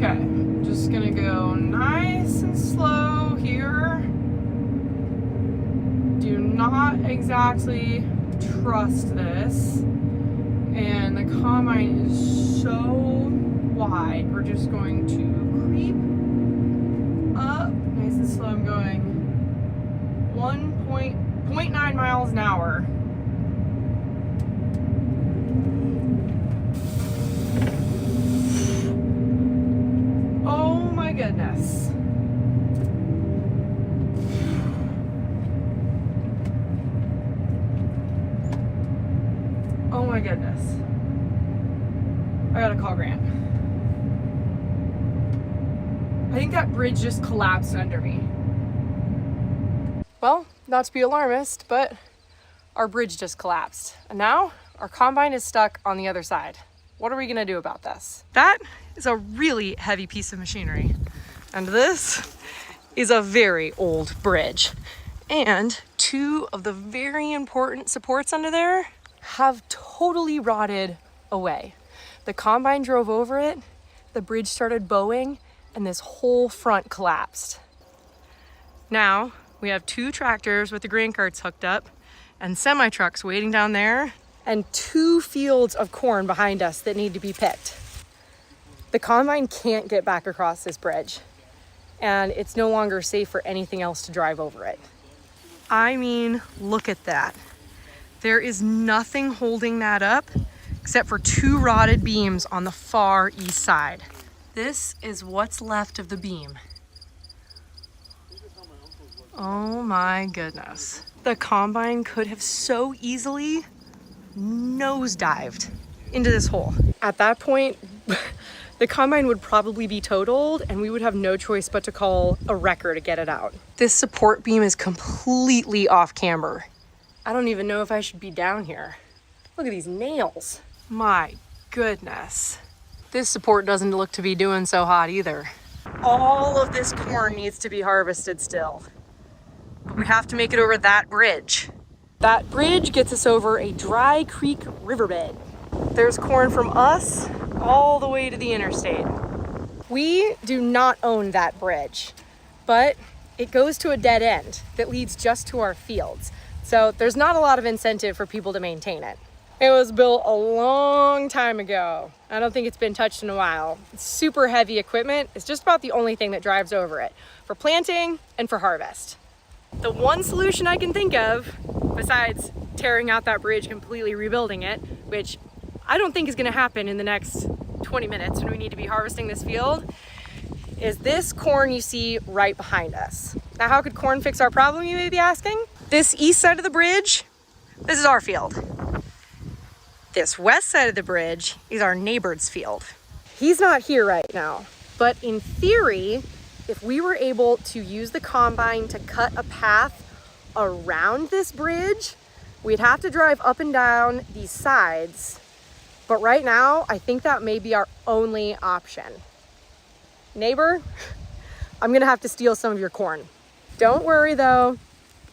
Okay, just gonna go nice and slow here. Do not exactly trust this. And the combine is so wide. We're just going to creep up nice and slow. I'm going 1.9 miles an hour. Oh my goodness. Oh my goodness. I gotta call Grant. I think that bridge just collapsed under me. Well, not to be alarmist, but our bridge just collapsed. And now our combine is stuck on the other side. What are we gonna do about this? That is a really heavy piece of machinery. And this is a very old bridge. And two of the very important supports under there have totally rotted away. The combine drove over it, the bridge started bowing, and this whole front collapsed. Now we have two tractors with the grain carts hooked up and semi trucks waiting down there and 2 fields of corn behind us that need to be picked. The combine can't get back across this bridge, and it's no longer safe for anything else to drive over it. I mean, look at that. There is nothing holding that up except for 2 rotted beams on the far east side. This is what's left of the beam. Oh my goodness. The combine could have so easily nosedived into this hole. At that point, the combine would probably be totaled and we would have no choice but to call a wrecker to get it out. This support beam is completely off camber. I don't even know if I should be down here. Look at these nails. My goodness. This support doesn't look to be doing so hot either. All of this corn needs to be harvested still. But we have to make it over that bridge. That bridge gets us over a dry creek riverbed. There's corn from us all the way to the interstate. We do not own that bridge, but it goes to a dead end that leads just to our fields. So there's not a lot of incentive for people to maintain it. It was built a long time ago. I don't think it's been touched in a while. It's super heavy equipment. It's just about the only thing that drives over it for planting and for harvest. The one solution I can think of, besides tearing out that bridge, completely rebuilding it, which I don't think is gonna happen in the next 20 minutes when we need to be harvesting this field, is this corn you see right behind us. Now, how could corn fix our problem, you may be asking? This east side of the bridge, this is our field. This west side of the bridge is our neighbor's field. He's not here right now, but in theory, if we were able to use the combine to cut a path around this bridge, we'd have to drive up and down these sides. But right now, I think that may be our only option. Neighbor, I'm gonna have to steal some of your corn. Don't worry though,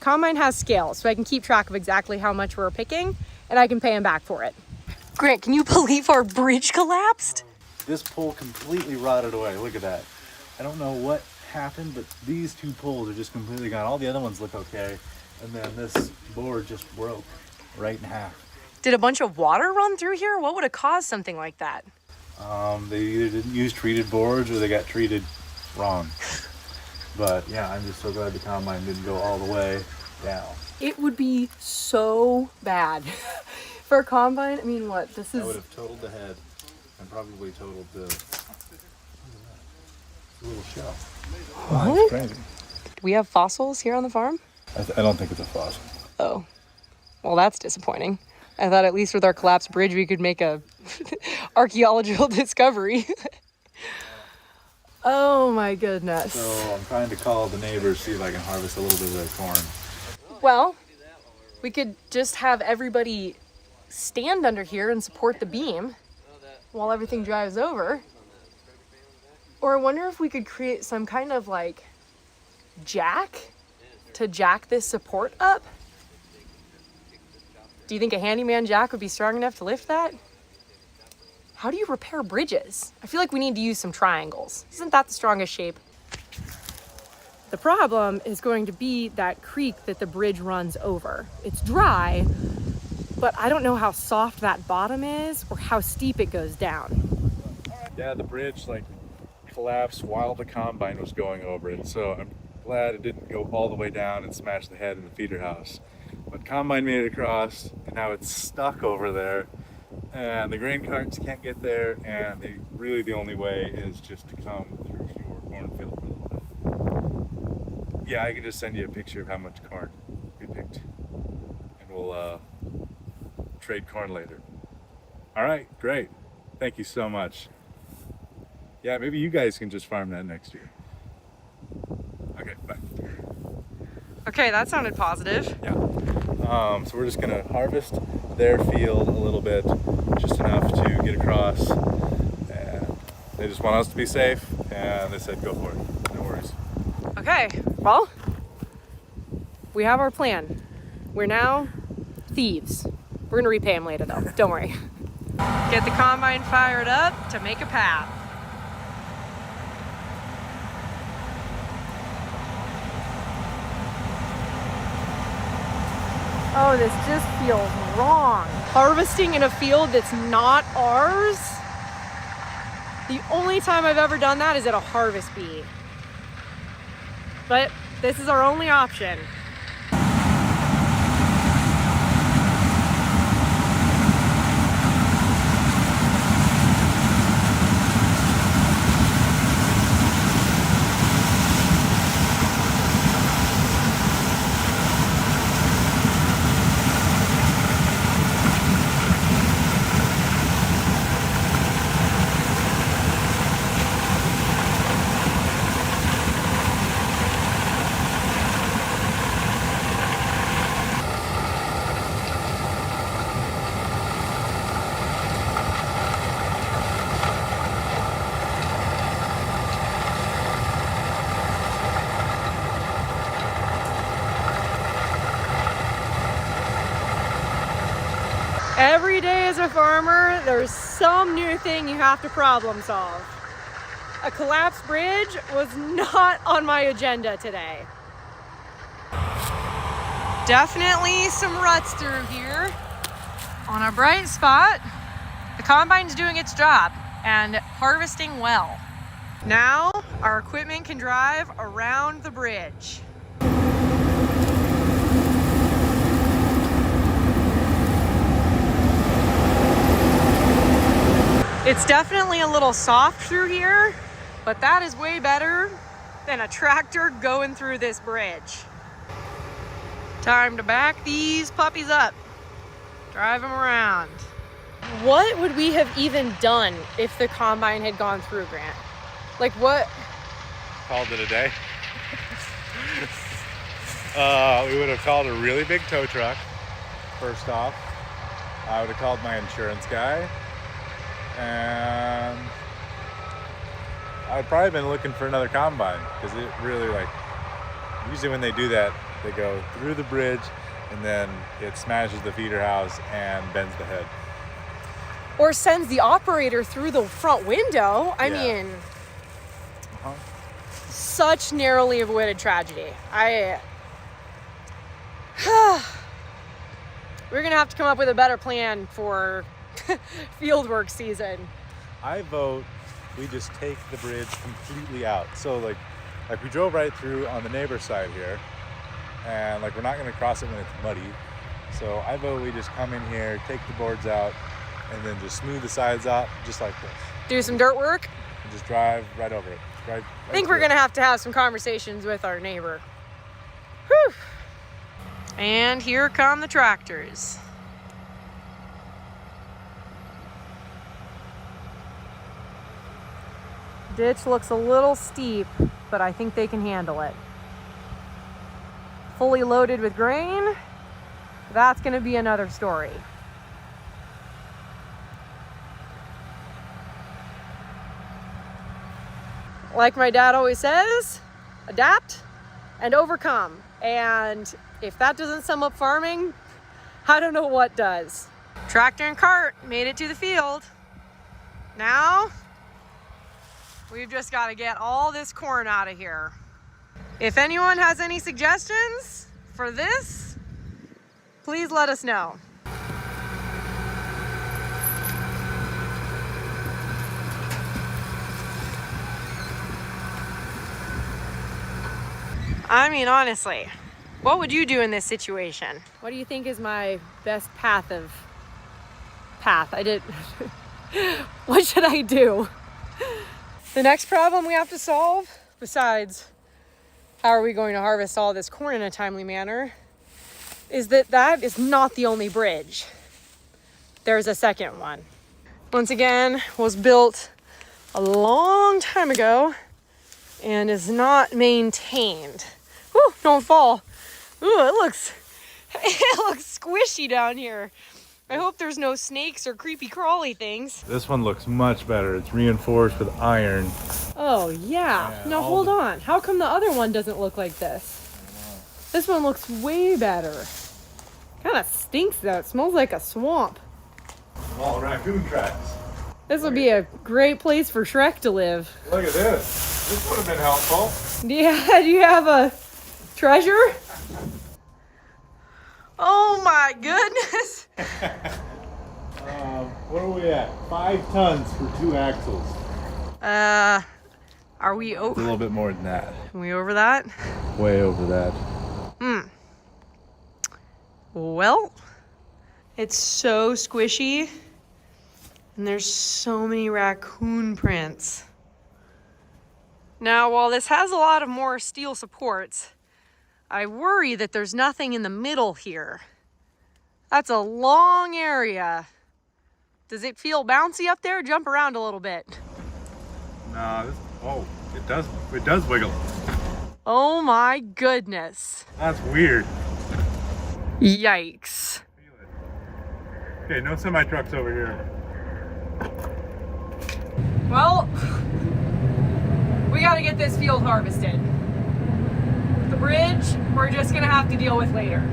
combine has scales, so I can keep track of exactly how much we're picking, and I can pay him back for it. Grant, can you believe our bridge collapsed? This pole completely rotted away. Look at that. I don't know what happened, but these 2 poles are just completely gone. All the other ones look okay. And then this board just broke right in half. Did a bunch of water run through here? What would have caused something like that? They either didn't use treated boards or they got treated wrong. But yeah, I'm just so glad the combine didn't go all the way down. It would be so bad. For a combine, I mean, what? This is... I would have totaled the head and probably totaled the little shell. What? Oh, it's crazy. Do we have fossils here on the farm? I don't think it's a fossil. Oh. Well, that's disappointing. I thought at least with our collapsed bridge, we could make a archaeological discovery. Oh my goodness. So I'm trying to call the neighbors, see if I can harvest a little bit of their corn. Well, we could just have everybody stand under here and support the beam while everything drives over. Or I wonder if we could create some kind of like jack to jack this support up. Do you think a handyman jack would be strong enough to lift that? How do you repair bridges? I feel like we need to use some triangles. Isn't that the strongest shape? The problem is going to be that creek that the bridge runs over. It's dry, but I don't know how soft that bottom is or how steep it goes down. Yeah, the bridge like collapsed while the combine was going over it, so I'm glad it didn't go all the way down and smash the head in the feeder house. But combine made it across, and now it's stuck over there, and the grain carts can't get there, and really the only way is just to come through your cornfield for a little bit. Yeah, I can just send you a picture of how much corn we picked, and we'll trade corn later. All right, great. Thank you so much. Yeah, maybe you guys can just farm that next year. Okay, bye. Okay, that sounded positive. Yeah. So we're just gonna harvest their field a little bit, just enough to get across. And they just want us to be safe, and they said go for it. No worries. Okay, well, we have our plan. We're now thieves. We're gonna repay them later though, don't worry. Get the combine fired up to make a path. Oh, this just feels wrong. Harvesting in a field that's not ours? The only time I've ever done that is at a harvest bee. But this is our only option. Every day as a farmer, there's some new thing you have to problem solve. A collapsed bridge was not on my agenda today. Definitely some ruts through here. On a bright spot, the combine's doing its job and harvesting well. Now our equipment can drive around the bridge. It's definitely a little soft through here, but that is way better than a tractor going through this bridge. Time to back these puppies up, drive them around. What would we have even done if the combine had gone through, Grant? Like what? Called it a day. We would have called a really big tow truck, first off. I would have called my insurance guy. And I'd probably been looking for another combine, because it really, like, usually when they do that, they go through the bridge and then it smashes the feeder house and bends the head. Or sends the operator through the front window. I Yeah. mean, such narrowly avoided tragedy. We're gonna have to come up with a better plan for fieldwork season. I vote we just take the bridge completely out. So like we drove right through on the neighbor side here, and like we're not going to cross it when it's muddy. So I vote we just come in here, take the boards out, and then just smooth the sides out just like this. Do some dirt work. And just drive right over it. Right I think we're gonna have to have some conversations with our neighbor. Whew. And here come the tractors. Ditch looks a little steep, but I think they can handle it. Fully loaded with grain, that's gonna be another story. Like my dad always says, adapt and overcome. And if that doesn't sum up farming, I don't know what does. Tractor and cart made it to the field. Now, we've just got to get all this corn out of here. If anyone has any suggestions for this, please let us know. I mean, honestly, what would you do in this situation? What do you think is my best path? What should I do? The next problem we have to solve, besides how are we going to harvest all this corn in a timely manner, is that is not the only bridge. There's a second one. Once again, was built a long time ago and is not maintained. Whew, don't fall. Ooh, it looks squishy down here. I hope there's no snakes or creepy crawly things. This one looks much better. It's reinforced with iron. Oh yeah. No, hold on. How come the other one doesn't look like this? This one looks way better. Kind of stinks though. It smells like a swamp. Small raccoon tracks. This would be a great place for Shrek to live. Look at this. This would have been helpful. Yeah, do you have a treasure? Oh my goodness. What are we at? 5 tons for 2 axles. Are we A little bit more than that. Are we over that? Way over that. Well, it's so squishy and there's so many raccoon prints. Now, while this has a lot of more steel supports, I worry that there's nothing in the middle here. That's a long area. Does it feel bouncy up there? Jump around a little bit. No, it does wiggle. Oh my goodness. That's weird. Yikes. Okay, no semi trucks over here. Well, we gotta get this field harvested. The bridge, we're just gonna have to deal with later.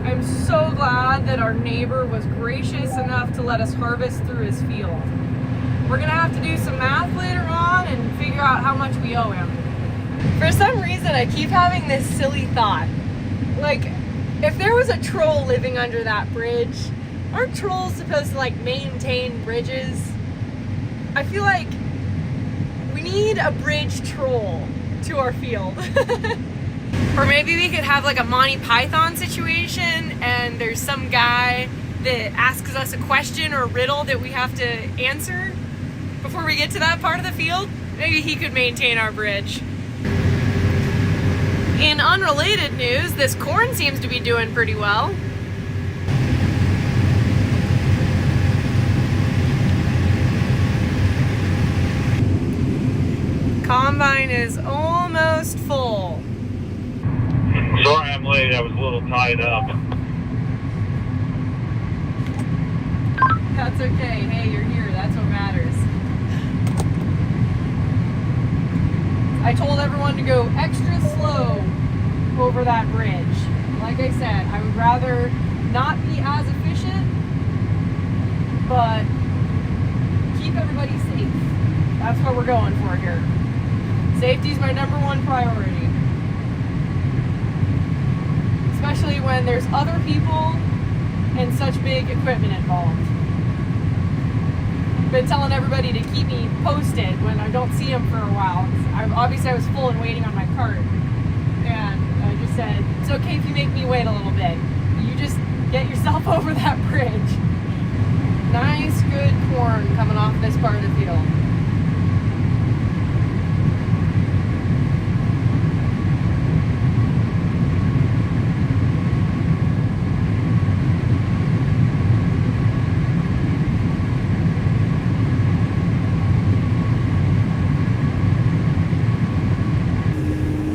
I'm so glad that our neighbor was gracious enough to let us harvest through his field. We're gonna have to do some math later on and figure out how much we owe him. For some reason, I keep having this silly thought. Like, if there was a troll living under that bridge, aren't trolls supposed to, like, maintain bridges? I feel like we need a bridge troll to our field. Or maybe we could have, like, a Monty Python situation, and there's some guy that asks us a question or a riddle that we have to answer before we get to that part of the field. Maybe he could maintain our bridge. In unrelated news, this corn seems to be doing pretty well. Combine is almost full. Sorry I'm late, I was a little tied up. That's okay. Hey, you're here. That's what matters. I told everyone to go extra slow over that bridge. Like I said, I would rather not be as efficient, but keep everybody safe. That's what we're going for here. Safety's my #1 priority. Especially when there's other people and such big equipment involved. Been telling everybody to keep me posted when I don't see them for a while. Obviously I was full and waiting on my cart. And I just said, it's okay if you make me wait a little bit. You just get yourself over that bridge. Nice, good corn coming off this part of the field.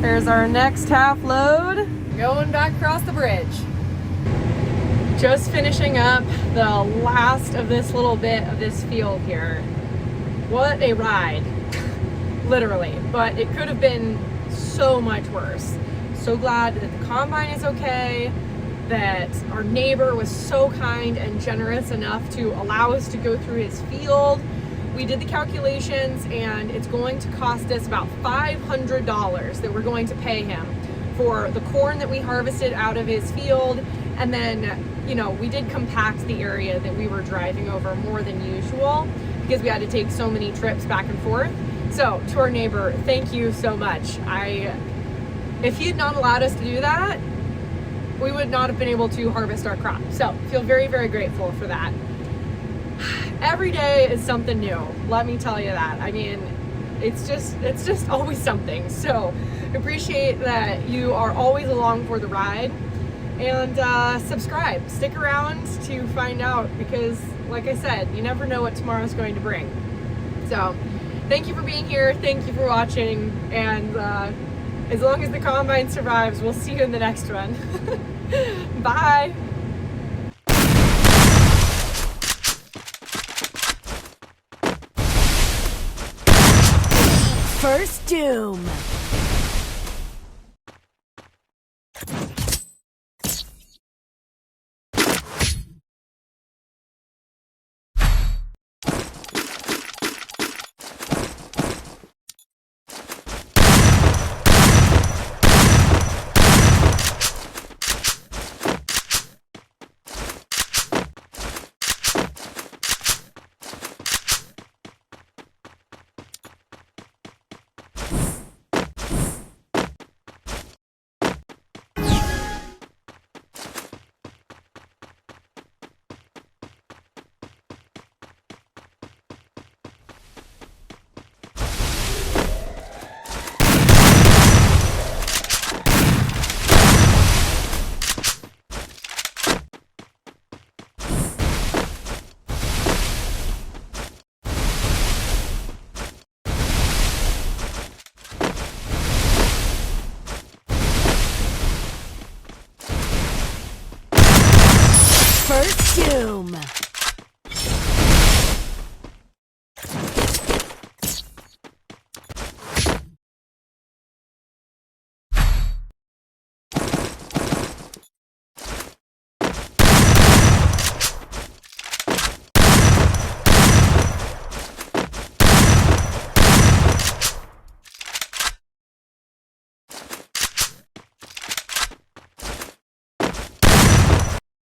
There's our next half load, going back across the bridge. Just finishing up the last of this little bit of this field here. What a ride, literally, but it could have been so much worse. So glad that the combine is okay. that our neighbor was so kind and generous enough to allow us to go through his field. We did the calculations, and it's going to cost us about $500 that we're going to pay him for the corn that we harvested out of his field. And then, you know, we did compact the area that we were driving over more than usual because we had to take so many trips back and forth. So to our neighbor, thank you so much. If he had not allowed us to do that, we would not have been able to harvest our crop. So feel very, very grateful for that. Every day is something new, let me tell you that. I mean, it's just always something. So appreciate that you are always along for the ride, and subscribe, stick around to find out, because like I said, you never know what tomorrow's going to bring. So thank you for being here, thank you for watching, and as long as the combine survives, we'll see you in the next one. Bye. First Doom. First Doom.